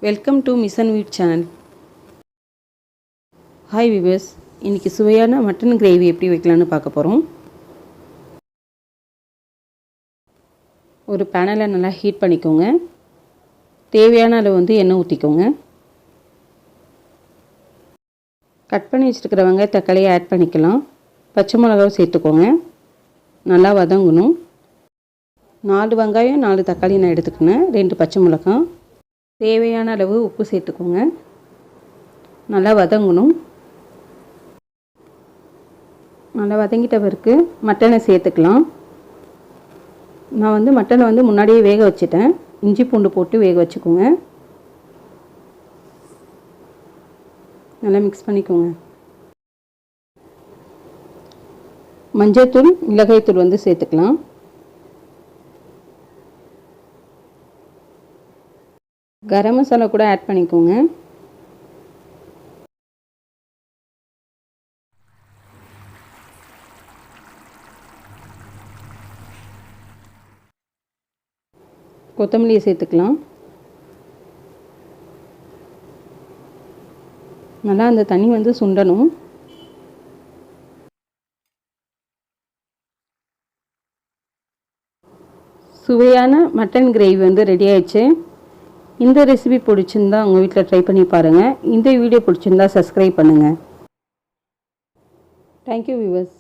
Welcome to mission வீட் channel. Hi viewers, இன்றைக்கி சுவையான மட்டன் கிரேவி எப்படி வைக்கலான்னு பார்க்க போகிறோம். ஒரு பேனில் நல்லா ஹீட் பண்ணிக்கோங்க. தேவையான அளவு எண்ணெய் ஊற்றிக்கோங்க. கட் பண்ணி வச்சுருக்கிற வெங்காய தக்காளியை ஆட் பண்ணிக்கலாம். பச்சை மிளகாவை சேர்த்துக்கோங்க. நல்லா வதங்கணும். 4 வெங்காயம் 4 தக்காளி நான் எடுத்துக்கினேன். 2 பச்சை மிளகாய். தேவையான அளவு உப்பு சேர்த்துக்கோங்க. நல்லா வதங்கணும். நல்லா வதங்கிட்ட பிறகு மட்டனை சேர்த்துக்கலாம். நான் மட்டனை முன்னாடியே வேக வச்சுட்டேன். இஞ்சி பூண்டு போட்டு வேக வச்சுக்கோங்க. நல்லா மிக்ஸ் பண்ணிக்கோங்க. மஞ்சள்தூள் மிளகாய்த்தூள் சேர்த்துக்கலாம். கரம் மசாலா கூட ஆட் பண்ணிக்கோங்க. கொத்தமல்லியை சேர்த்துக்கலாம். நல்லா அந்த தண்ணி சுண்டணும். சுவையான மட்டன் கிரேவி ரெடி ஆயிடுச்சு. இந்த ரெசிபி பிடிச்சிருந்தா உங்கள் வீட்டில் ட்ரை பண்ணி பாருங்கள். இந்த வீடியோ பிடிச்சிருந்தா சப்ஸ்கிரைப் பண்ணுங்கள். Thank you viewers.